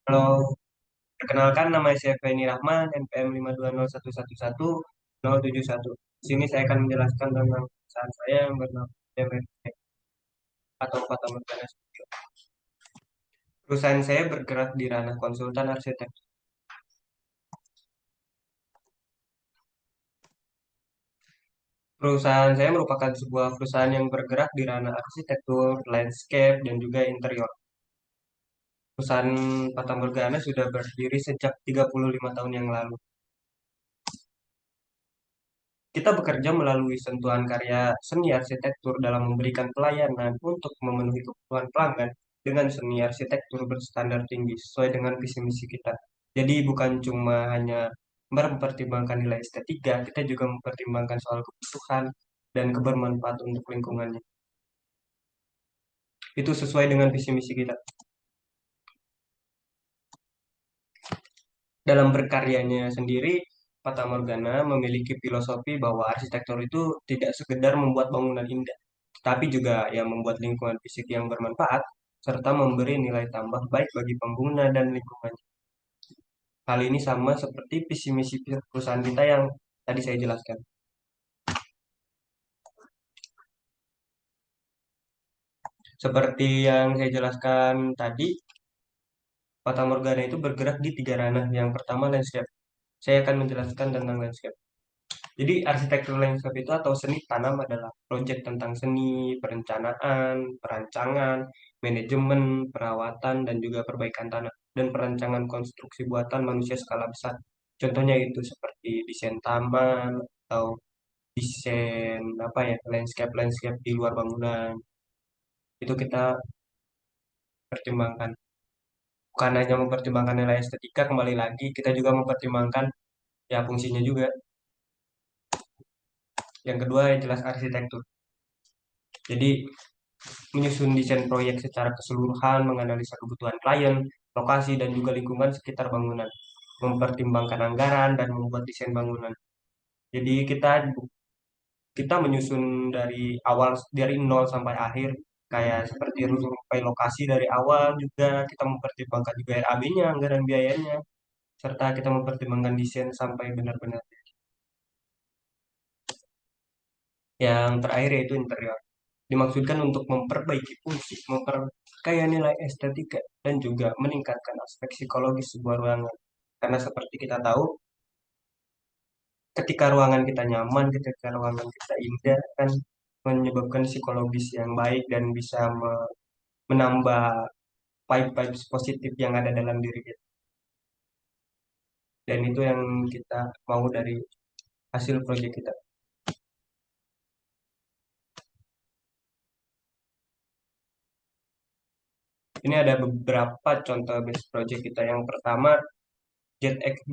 Halo, perkenalkan nama saya Feni Rahman, NPM 52011117071. Di sini saya akan menjelaskan tentang perusahaan saya yang bernama MFT atau Fata Morgana Studio. Perusahaan saya bergerak di ranah konsultan arsitek. Perusahaan saya merupakan sebuah perusahaan yang bergerak di ranah arsitektur, landscape, dan juga interior. Perusahaan Fata Morgana sudah berdiri sejak 35 tahun yang lalu. Kita bekerja melalui sentuhan karya seni arsitektur dalam memberikan pelayanan untuk memenuhi kebutuhan pelanggan dengan seni arsitektur berstandar tinggi sesuai dengan visi misi kita. Jadi bukan cuma hanya mempertimbangkan nilai estetika, kita juga mempertimbangkan soal kebutuhan dan kebermanfaatan untuk lingkungannya. Itu sesuai dengan visi misi kita. Dalam berkaryanya sendiri, Fata Morgana memiliki filosofi bahwa arsitektur itu tidak sekedar membuat bangunan indah, tapi juga yang membuat lingkungan fisik yang bermanfaat, serta memberi nilai tambah baik bagi pengguna dan lingkungan. Hal ini sama seperti visi misi perusahaan kita yang tadi saya jelaskan. Seperti yang saya jelaskan tadi, Fata Morgana itu bergerak di tiga ranah. Yang pertama landscape. Saya akan menjelaskan tentang landscape. Jadi arsitektur landscape itu atau seni tanam adalah proyek tentang seni, perencanaan, perancangan, manajemen, perawatan, dan juga perbaikan tanah, dan perancangan konstruksi buatan manusia skala besar. Contohnya itu seperti desain taman atau desain apa ya, landscape di luar bangunan. Itu kita pertimbangkan. Bukan hanya mempertimbangkan nilai estetika, kembali lagi kita juga mempertimbangkan ya fungsinya juga. Yang kedua jelas arsitektur. Jadi menyusun desain proyek secara keseluruhan, menganalisa kebutuhan klien, lokasi, dan juga lingkungan sekitar bangunan, mempertimbangkan anggaran, dan membuat desain bangunan. Jadi kita menyusun dari awal, dari nol sampai akhir, kayak seperti survei lokasi dari awal juga, kita mempertimbangkan juga RAB-nya, anggaran biayanya, serta kita mempertimbangkan desain sampai benar-benar. Yang terakhir yaitu interior. Dimaksudkan untuk memperbaiki fungsi, memperkaya nilai estetika, dan juga meningkatkan aspek psikologis sebuah ruangan. Karena seperti kita tahu, ketika ruangan kita nyaman, ketika ruangan kita indah, kan menyebabkan psikologis yang baik dan bisa menambah vibes positif yang ada dalam diri kita. Dan itu yang kita mau dari hasil proyek kita. Ini ada beberapa contoh best project kita. Yang pertama, JetX.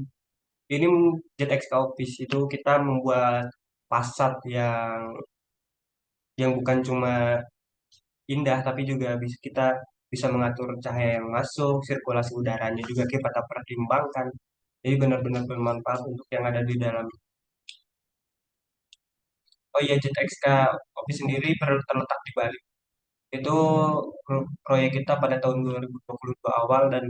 Ini JetX Office itu kita membuat fasad yang bukan cuma indah, tapi juga kita bisa mengatur cahaya yang masuk, sirkulasi udaranya juga kita pertimbangkan. Jadi benar-benar bermanfaat untuk yang ada di dalam. Oh iya, JetXK Office sendiri terletak di Bali. Itu proyek kita pada tahun 2022 awal dan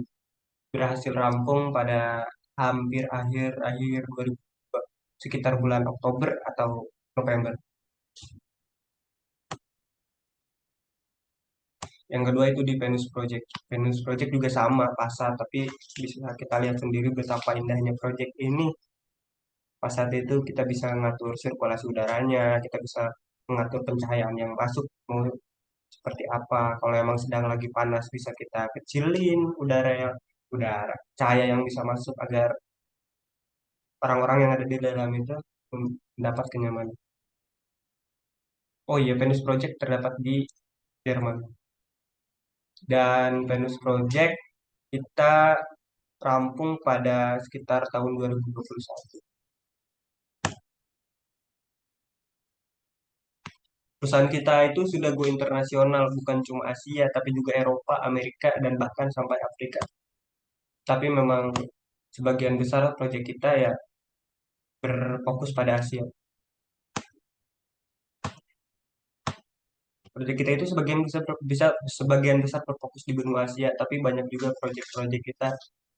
berhasil rampung pada hampir akhir 2022, sekitar bulan Oktober atau November. Yang kedua itu di Venus Project. Venus Project juga sama pasar, tapi bisa kita lihat sendiri betapa indahnya project ini. Pasar itu kita bisa mengatur sirkulasi udaranya, kita bisa mengatur pencahayaan yang masuk mau seperti apa. Kalau emang sedang lagi panas bisa kita kecilin udara cahaya yang bisa masuk agar orang-orang yang ada di dalam itu mendapat kenyamanan. Oh iya, Venus Project terdapat di Jerman. Dan Venus Project kita rampung pada sekitar tahun 2021. Perusahaan kita itu sudah go internasional, bukan cuma Asia, tapi juga Eropa, Amerika, dan bahkan sampai Afrika. Tapi memang sebagian besar proyek kita ya berfokus pada Asia. Proyek kita itu bisa sebagian besar berfokus di benua Asia, tapi banyak juga proyek-proyek kita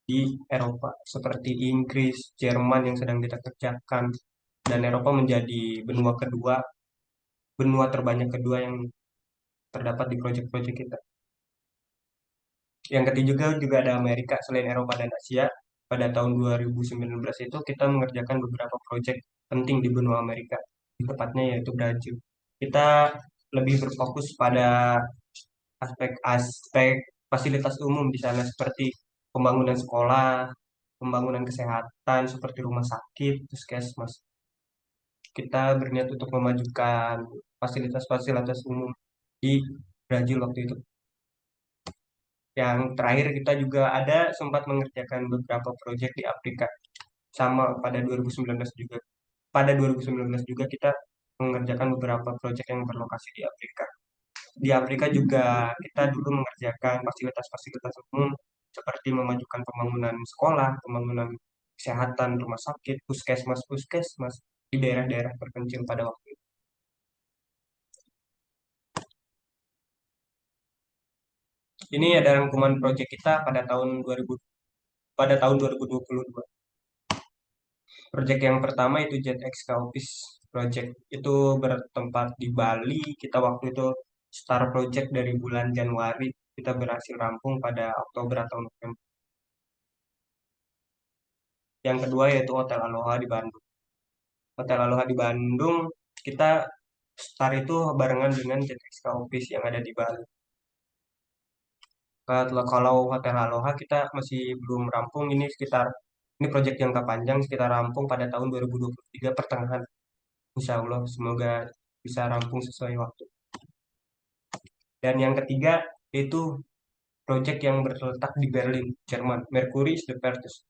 di Eropa seperti Inggris, Jerman yang sedang kita kerjakan, dan Eropa menjadi benua terbanyak kedua yang terdapat di proyek-proyek kita. Yang ketiga juga ada Amerika selain Eropa dan Asia. Pada tahun 2019 itu kita mengerjakan beberapa proyek penting di benua Amerika, tepatnya yaitu Brazil. Kita lebih berfokus pada aspek-aspek fasilitas umum di sana seperti pembangunan sekolah, pembangunan kesehatan seperti rumah sakit, puskesmas. Kita berniat untuk memajukan fasilitas-fasilitas umum di Brazil waktu itu. Yang terakhir kita juga ada sempat mengerjakan beberapa proyek di Afrika. Sama pada 2019 juga. Pada 2019 juga kita mengerjakan beberapa proyek yang berlokasi di Afrika. Di Afrika juga kita dulu mengerjakan fasilitas-fasilitas umum seperti memajukan pembangunan sekolah, pembangunan kesehatan, rumah sakit, puskesmas di daerah-daerah terpencil pada waktu itu. Ini ada rangkuman proyek kita pada tahun 2022. Proyek yang pertama itu JetX Office Project. Itu bertempat di Bali. Kita waktu itu start project dari bulan Januari. Kita berhasil rampung pada Oktober atau November. Yang kedua yaitu Hotel Aloha di Bandung. Hotel Aloha di Bandung, kita start itu barengan dengan JetX Office yang ada di Bali. Kalau Hotel Aloha kita masih belum rampung, ini proyek jangka panjang sekitar rampung pada tahun 2023 pertengahan. Insya Allah semoga bisa rampung sesuai waktu. Dan yang ketiga yaitu proyek yang terletak di Berlin, Jerman. Mercury is the First.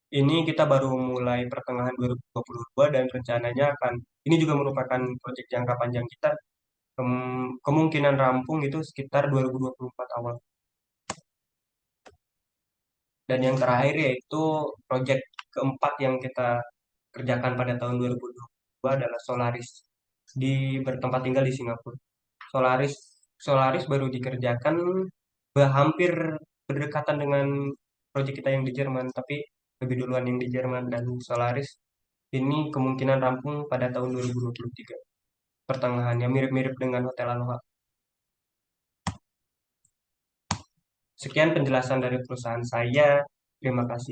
Ini kita baru mulai pertengahan 2022 dan rencananya ini juga merupakan proyek jangka panjang kita. Kemungkinan rampung itu sekitar 2024 awal. Dan yang terakhir yaitu proyek keempat yang kita kerjakan pada tahun 2022 adalah Solaris bertempat tinggal di Singapura. Solaris Solaris baru dikerjakan hampir berdekatan dengan proyek kita yang di Jerman, tapi lebih duluan yang di Jerman dan Solaris ini kemungkinan rampung pada tahun 2023 pertengahannya mirip-mirip dengan Hotel Aloha. Sekian penjelasan dari perusahaan saya. Terima kasih.